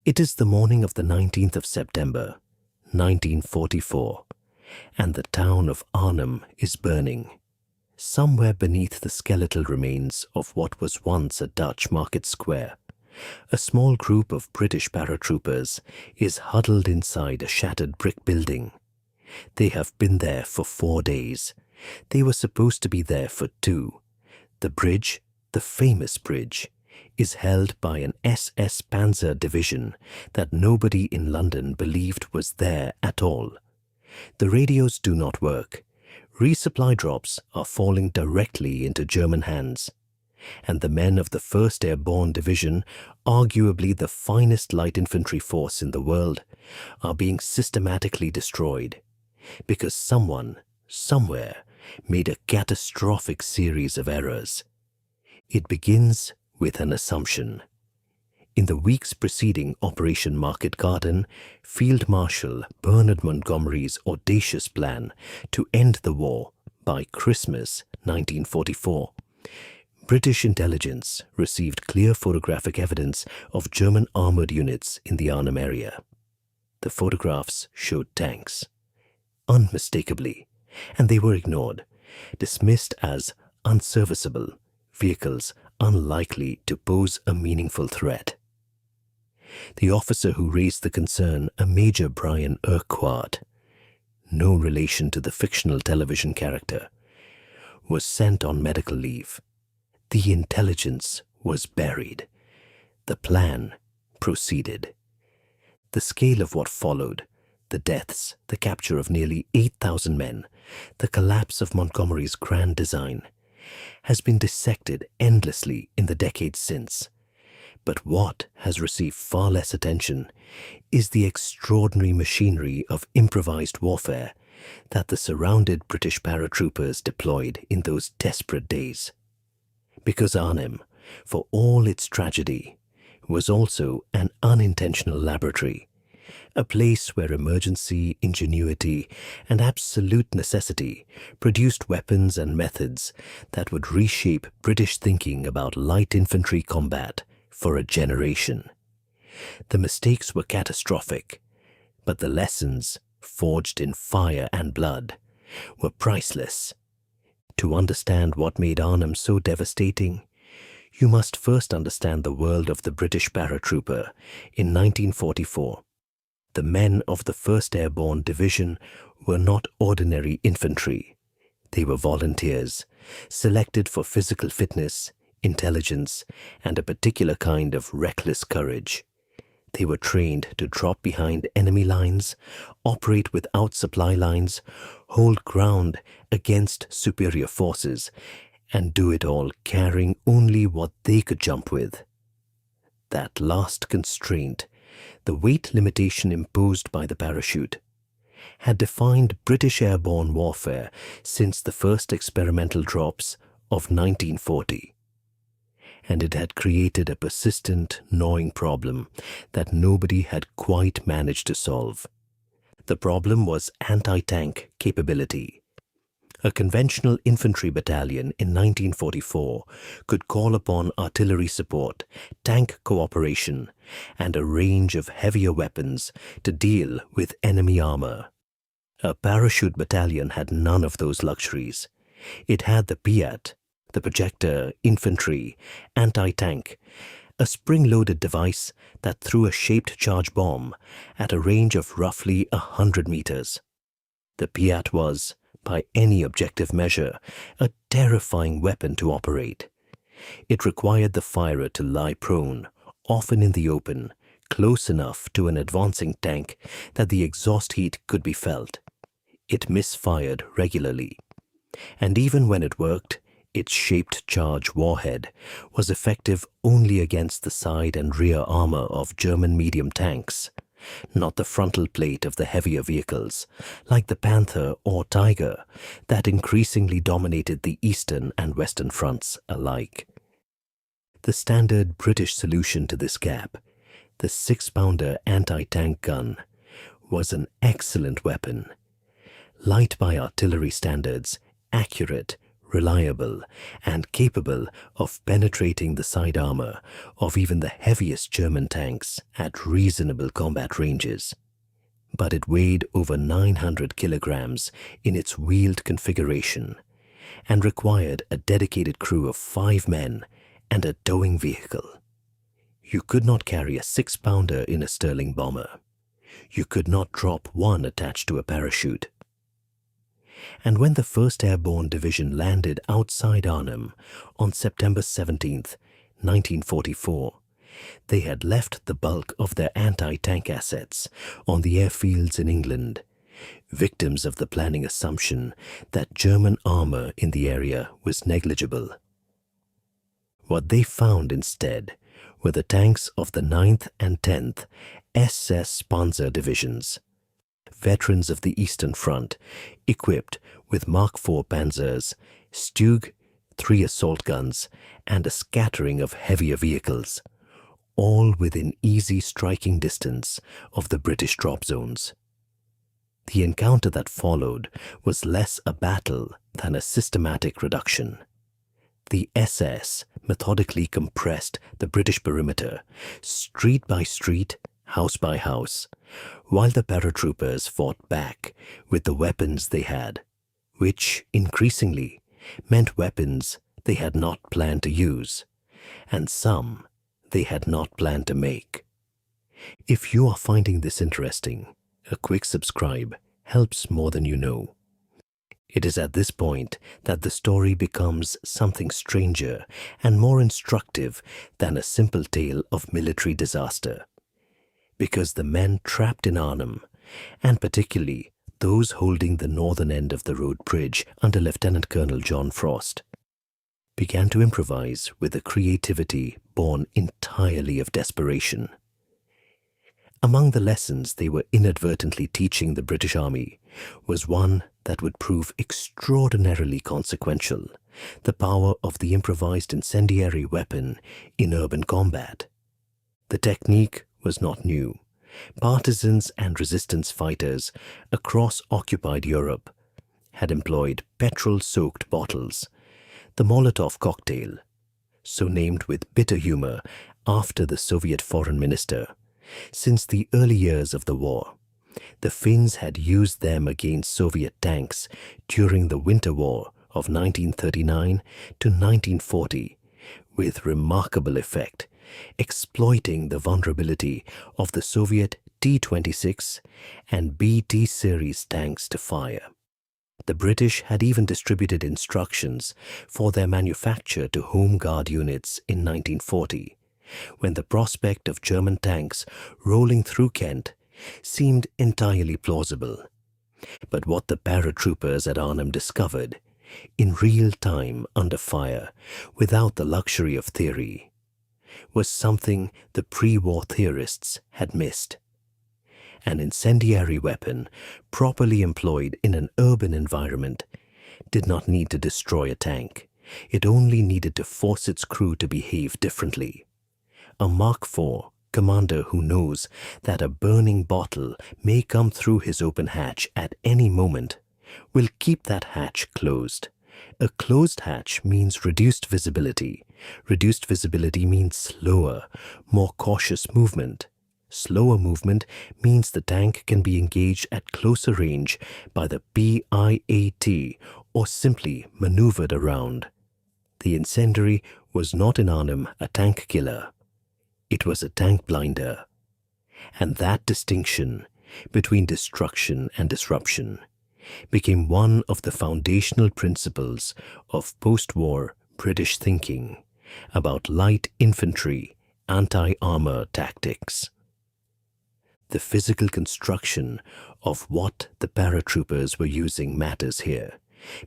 It is the morning of the 19th of September, 1944, and the town of Arnhem is burning. Somewhere beneath the skeletal remains of what was once a Dutch market square, a small group of British paratroopers is huddled inside a shattered brick building. They have been there for 4 days. They were supposed to be there for 2. The bridge, the famous bridge, is held by an SS Panzer division that nobody in London believed was there at all. The radios do not work. Resupply drops are falling directly into German hands. And the men of the 1st Airborne Division, arguably the finest light infantry force in the world, are being systematically destroyed because someone, somewhere, made a catastrophic series of errors. It begins with an assumption. In the weeks preceding Operation Market Garden, Field Marshal Bernard Montgomery's audacious plan to end the war by Christmas 1944, British intelligence received clear photographic evidence of German armored units in the Arnhem area. The photographs showed tanks, unmistakably, and they were ignored, dismissed as unserviceable vehicles unlikely to pose a meaningful threat. The officer who raised the concern, a Major Brian Urquhart, no relation to the fictional television character, was sent on medical leave. The intelligence was buried. The plan proceeded. The scale of what followed, the deaths, the capture of nearly 8,000 men, the collapse of Montgomery's grand design, has been dissected endlessly in the decades since. But what has received far less attention is the extraordinary machinery of improvised warfare that the surrounded British paratroopers deployed in those desperate days. Because Arnhem, for all its tragedy, was also an unintentional laboratory, a place where emergency, ingenuity, and absolute necessity produced weapons and methods that would reshape British thinking about light infantry combat for a generation. The mistakes were catastrophic, but the lessons, forged in fire and blood, were priceless. To understand what made Arnhem so devastating, you must first understand the world of the British paratrooper in 1944. The men of the 1st Airborne Division were not ordinary infantry. They were volunteers, selected for physical fitness, intelligence, and a particular kind of reckless courage. They were trained to drop behind enemy lines, operate without supply lines, hold ground against superior forces, and do it all carrying only what they could jump with. That last constraint, the weight limitation imposed by the parachute, had defined British airborne warfare since the first experimental drops of 1940. And it had created a persistent, gnawing problem that nobody had quite managed to solve. The problem was anti-tank capability. A conventional infantry battalion in 1944 could call upon artillery support, tank cooperation, and a range of heavier weapons to deal with enemy armor. A parachute battalion had none of those luxuries. It had the PIAT, the projector, infantry, anti-tank, a spring-loaded device that threw a shaped charge bomb at a range of roughly 100 meters. The PIAT was, by any objective measure, a terrifying weapon to operate. It required the firer to lie prone, often in the open, close enough to an advancing tank that the exhaust heat could be felt. It misfired regularly. And even when it worked, its shaped charge warhead was effective only against the side and rear armor of German medium tanks, not the frontal plate of the heavier vehicles, like the Panther or Tiger, that increasingly dominated the eastern and western fronts alike. The standard British solution to this gap, the 6-pounder anti-tank gun, was an excellent weapon. Light by artillery standards, accurate, reliable, and capable of penetrating the side armor of even the heaviest German tanks at reasonable combat ranges. But it weighed over 900 kilograms in its wheeled configuration and required a dedicated crew of 5 men and a towing vehicle. You could not carry a 6-pounder in a Sterling bomber. You could not drop one attached to a parachute. And when the 1st Airborne Division landed outside Arnhem on September 17th, 1944, they had left the bulk of their anti-tank assets on the airfields in England, victims of the planning assumption that German armor in the area was negligible. What they found instead were the tanks of the 9th and 10th SS Panzer divisions, veterans of the Eastern Front, equipped with Mark IV Panzers, Stug, 3 assault guns, and a scattering of heavier vehicles, all within easy striking distance of the British drop zones. The encounter that followed was less a battle than a systematic reduction. The SS methodically compressed the British perimeter, street by street, house by house, while the paratroopers fought back with the weapons they had, which increasingly meant weapons they had not planned to use, and some they had not planned to make. If you are finding this interesting, a quick subscribe helps more than you know. It is at this point that the story becomes something stranger and more instructive than a simple tale of military disaster. Because the men trapped in Arnhem, and particularly those holding the northern end of the road bridge under Lieutenant Colonel John Frost, began to improvise with a creativity born entirely of desperation. Among the lessons they were inadvertently teaching the British Army was one that would prove extraordinarily consequential: the power of the improvised incendiary weapon in urban combat. The technique was not new. Partisans and resistance fighters across occupied Europe had employed petrol-soaked bottles, the Molotov cocktail, so named with bitter humor after the Soviet foreign minister. Since the early years of the war, the Finns had used them against Soviet tanks during the Winter War of 1939 to 1940 with remarkable effect, exploiting the vulnerability of the Soviet T-26 and BT series tanks to fire. The British had even distributed instructions for their manufacture to Home Guard units in 1940, when the prospect of German tanks rolling through Kent seemed entirely plausible. But what the paratroopers at Arnhem discovered, in real time under fire, without the luxury of theory, was something the pre-war theorists had missed. An incendiary weapon, properly employed in an urban environment, did not need to destroy a tank. It only needed to force its crew to behave differently. A Mark IV commander who knows that a burning bottle may come through his open hatch at any moment will keep that hatch closed. A closed hatch means reduced visibility. Reduced visibility means slower, more cautious movement. Slower movement means the tank can be engaged at closer range by the PIAT or simply maneuvered around. The incendiary was not in Arnhem a tank killer. It was a tank blinder. And that distinction between destruction and disruption became one of the foundational principles of post-war British thinking about light infantry anti-armor tactics. The physical construction of what the paratroopers were using matters here,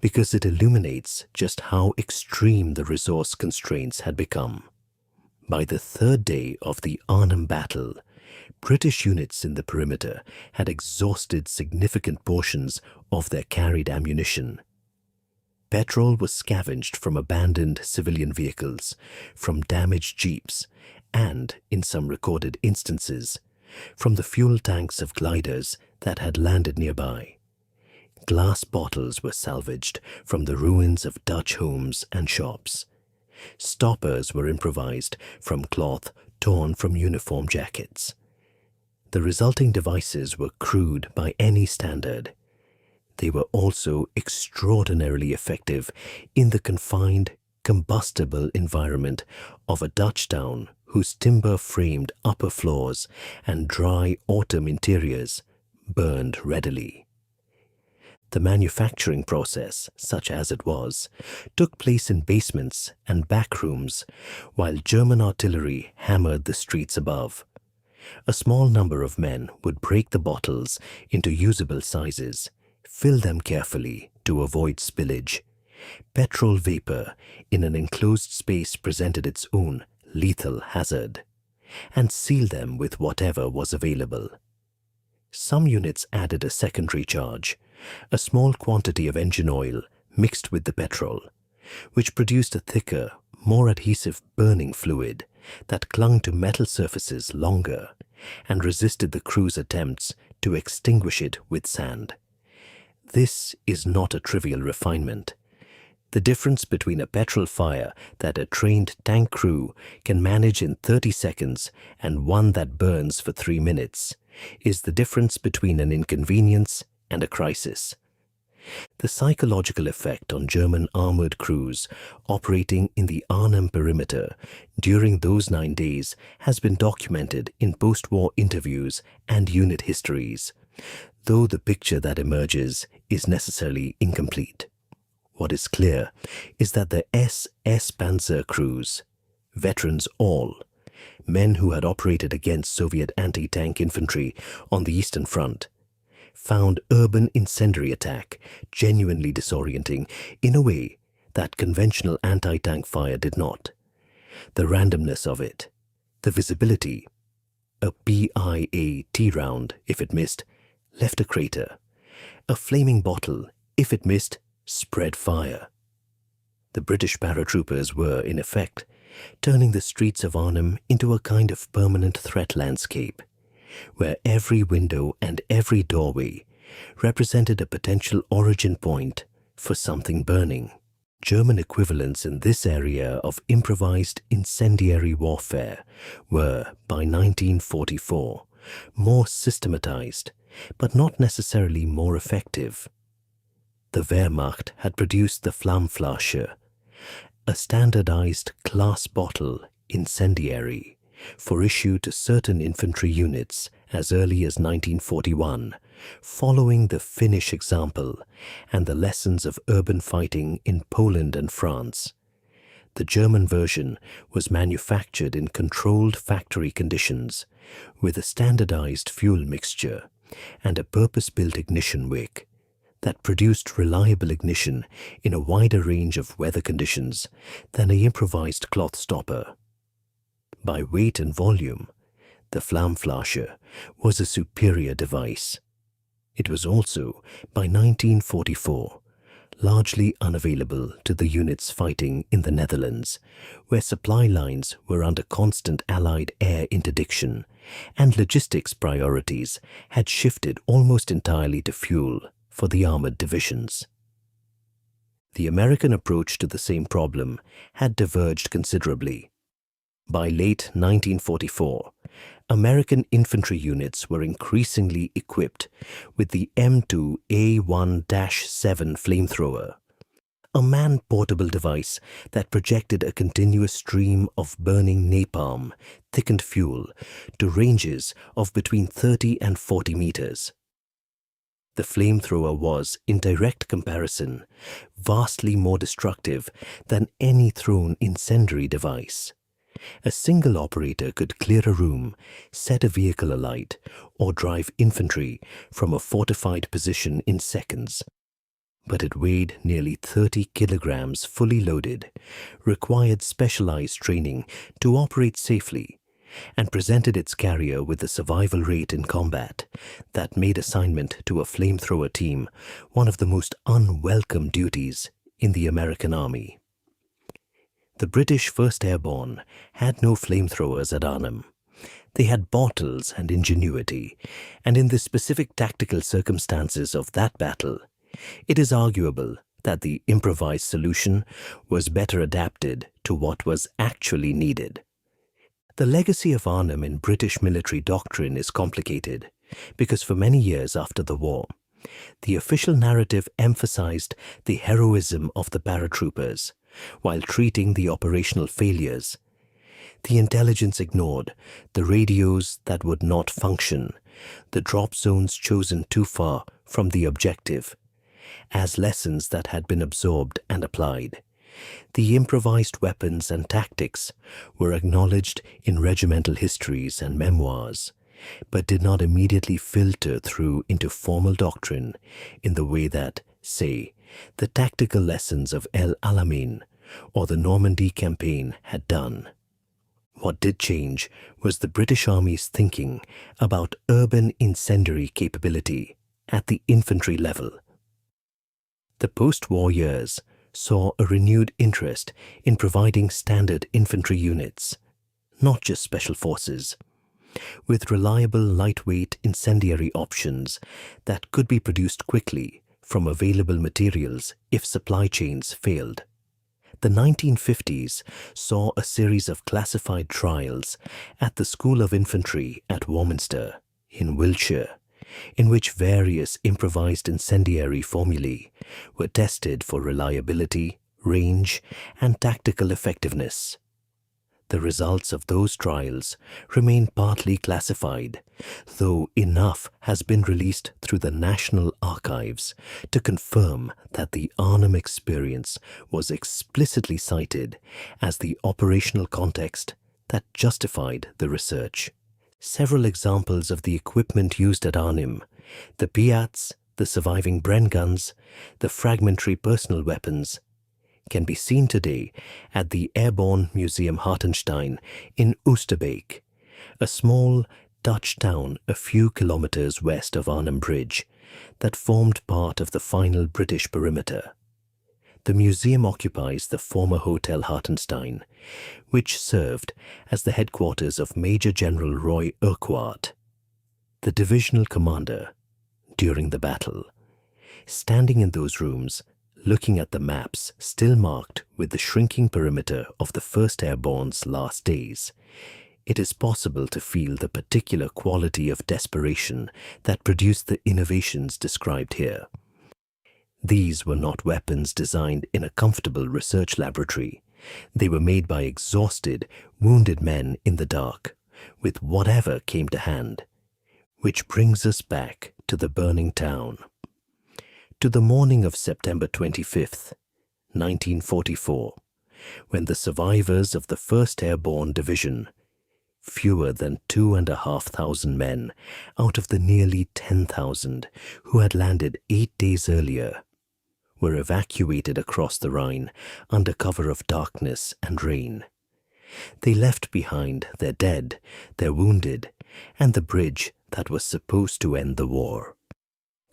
because it illuminates just how extreme the resource constraints had become. By the 3rd day of the Arnhem battle, British units in the perimeter had exhausted significant portions of their carried ammunition. Petrol was scavenged from abandoned civilian vehicles, from damaged jeeps, and, in some recorded instances, from the fuel tanks of gliders that had landed nearby. Glass bottles were salvaged from the ruins of Dutch homes and shops. Stoppers were improvised from cloth torn from uniform jackets. The resulting devices were crude by any standard. They were also extraordinarily effective in the confined, combustible environment of a Dutch town whose timber-framed upper floors and dry autumn interiors burned readily. The manufacturing process, such as it was, took place in basements and back rooms, while German artillery hammered the streets above. A small number of men would break the bottles into usable sizes, fill them carefully to avoid spillage. Petrol vapor in an enclosed space presented its own lethal hazard, and seal them with whatever was available. Some units added a secondary charge, a small quantity of engine oil mixed with the petrol, which produced a thicker, more adhesive burning fluid that clung to metal surfaces longer and resisted the crew's attempts to extinguish it with sand. This is not a trivial refinement. The difference between a petrol fire that a trained tank crew can manage in 30 seconds and one that burns for 3 minutes is the difference between an inconvenience and a crisis. The psychological effect on German armored crews operating in the Arnhem perimeter during those 9 days has been documented in post-war interviews and unit histories, though the picture that emerges is necessarily incomplete. What is clear is that the SS Panzer crews, veterans all, men who had operated against Soviet anti-tank infantry on the Eastern Front, found urban incendiary attack genuinely disorienting in a way that conventional anti-tank fire did not. The randomness of it, the visibility, a PIAT round, if it missed, left a crater. A flaming bottle, if it missed, spread fire. The British paratroopers were, in effect, turning the streets of Arnhem into a kind of permanent threat landscape, where every window and every doorway represented a potential origin point for something burning. German equivalents in this area of improvised incendiary warfare were, by 1944, more systematized, but not necessarily more effective. The Wehrmacht had produced the Flammflasche, a standardized glass bottle incendiary for issue to certain infantry units as early as 1941, following the Finnish example and the lessons of urban fighting in Poland and France. The German version was manufactured in controlled factory conditions with a standardized fuel mixture and a purpose-built ignition wick that produced reliable ignition in a wider range of weather conditions than an improvised cloth stopper. By weight and volume, the Flammflasche was a superior device. It was also, by 1944, largely unavailable to the units fighting in the Netherlands, where supply lines were under constant Allied air interdiction, and logistics priorities had shifted almost entirely to fuel for the armored divisions. The American approach to the same problem had diverged considerably. By late 1944, American infantry units were increasingly equipped with the M2A1-7 flamethrower, a man-portable device that projected a continuous stream of burning napalm, thickened fuel, to ranges of between 30 and 40 meters. The flamethrower was, in direct comparison, vastly more destructive than any thrown incendiary device. A single operator could clear a room, set a vehicle alight, or drive infantry from a fortified position in seconds. But it weighed nearly 30 kilograms fully loaded, required specialized training to operate safely, and presented its carrier with a survival rate in combat that made assignment to a flamethrower team one of the most unwelcome duties in the American Army. The British 1st Airborne had no flamethrowers at Arnhem. They had bottles and ingenuity, and in the specific tactical circumstances of that battle, It is arguable that the improvised solution was better adapted to what was actually needed. The legacy of Arnhem in British military doctrine is complicated because for many years after the war, the official narrative emphasized the heroism of the paratroopers while treating the operational failures. The intelligence ignored the radios that would not function, the drop zones chosen too far from the objective, as lessons that had been absorbed and applied. The improvised weapons and tactics were acknowledged in regimental histories and memoirs, but did not immediately filter through into formal doctrine in the way that, say, the tactical lessons of El Alamein or the Normandy campaign had done. What did change was the British Army's thinking about urban incendiary capability at the infantry level. The post-war years saw a renewed interest in providing standard infantry units, not just special forces, with reliable lightweight incendiary options that could be produced quickly from available materials if supply chains failed. The 1950s saw a series of classified trials at the School of Infantry at Warminster, in Wiltshire, in which various improvised incendiary formulae were tested for reliability, range, and tactical effectiveness. The results of those trials remain partly classified, though enough has been released through the National Archives to confirm that the Arnhem experience was explicitly cited as the operational context that justified the research. Several examples of the equipment used at Arnhem, the Piats, the surviving Bren guns, the fragmentary personal weapons, can be seen today at the Airborne Museum Hartenstein in Oosterbeek, a small Dutch town a few kilometers west of Arnhem Bridge that formed part of the final British perimeter. The museum occupies the former Hotel Hartenstein, which served as the headquarters of Major General Roy Urquhart, the divisional commander, during the battle. Standing in those rooms, looking at the maps still marked with the shrinking perimeter of the 1st Airborne's last days, it is possible to feel the particular quality of desperation that produced the innovations described here. These were not weapons designed in a comfortable research laboratory. They were made by exhausted, wounded men in the dark, with whatever came to hand. Which brings us back to the burning town. To the morning of September 25th, 1944, when the survivors of the 1st Airborne Division, fewer than 2,500 men out of the nearly 10,000 who had landed 8 days earlier, were evacuated across the Rhine under cover of darkness and rain. They left behind their dead, their wounded, and the bridge that was supposed to end the war.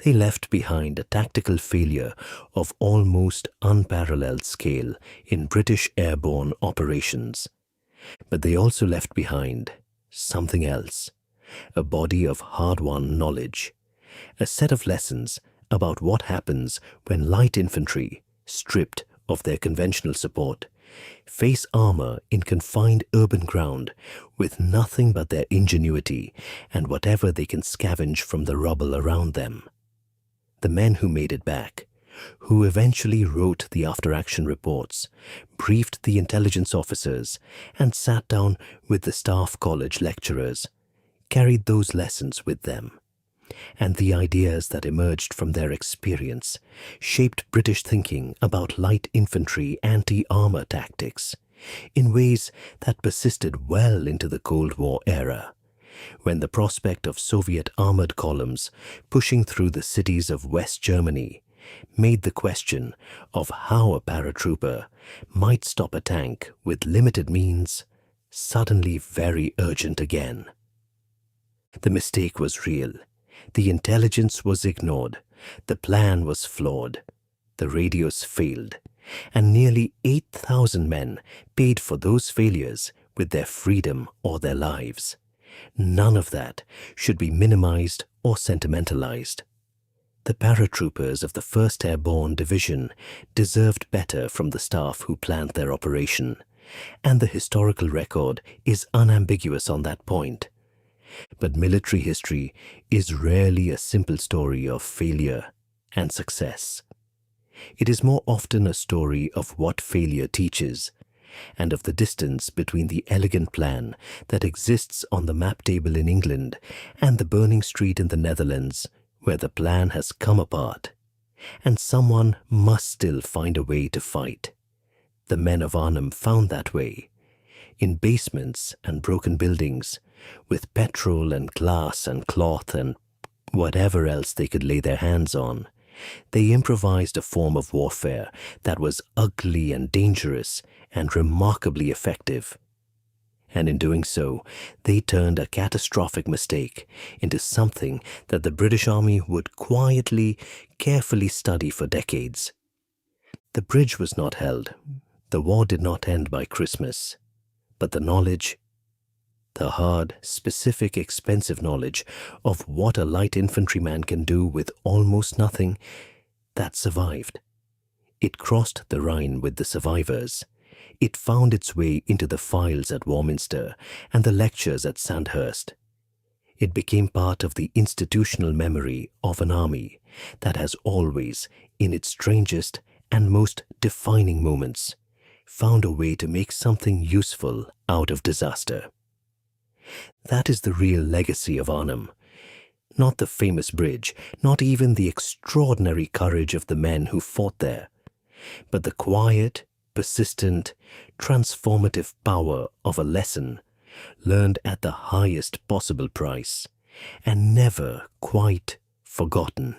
They left behind a tactical failure of almost unparalleled scale in British airborne operations. But they also left behind something else, a body of hard-won knowledge, a set of lessons about what happens when light infantry, stripped of their conventional support, face armor in confined urban ground with nothing but their ingenuity and whatever they can scavenge from the rubble around them. The men who made it back, who eventually wrote the after-action reports, briefed the intelligence officers, and sat down with the staff college lecturers, carried those lessons with them. And the ideas that emerged from their experience shaped British thinking about light infantry anti-armor tactics in ways that persisted well into the Cold War era, when the prospect of Soviet armored columns pushing through the cities of West Germany made the question of how a paratrooper might stop a tank with limited means suddenly very urgent again. The mistake was real. The intelligence was ignored. The plan was flawed. The radios failed. And nearly 8,000 men paid for those failures with their freedom or their lives. None of that should be minimized or sentimentalized. The paratroopers of the 1st Airborne Division deserved better from the staff who planned their operation, and the historical record is unambiguous on that point. But military history is rarely a simple story of failure and success. It is more often a story of what failure teaches, and of the distance between the elegant plan that exists on the map table in England and the burning street in the Netherlands, where the plan has come apart, and someone must still find a way to fight. The men of Arnhem found that way, in basements and broken buildings, with petrol and glass and cloth and whatever else they could lay their hands on. They improvised a form of warfare that was ugly and dangerous and remarkably effective. And in doing so, they turned a catastrophic mistake into something that the British Army would quietly, carefully study for decades. The bridge was not held. The war did not end by Christmas. But the knowledge, the hard, specific, expensive knowledge of what a light infantryman can do with almost nothing, that survived. It crossed the Rhine with the survivors. It found its way into the files at Warminster and the lectures at Sandhurst. It became part of the institutional memory of an army that has always, in its strangest and most defining moments, found a way to make something useful out of disaster. That is the real legacy of Arnhem. Not the famous bridge, not even the extraordinary courage of the men who fought there, but the quiet, persistent, transformative power of a lesson learned at the highest possible price and never quite forgotten.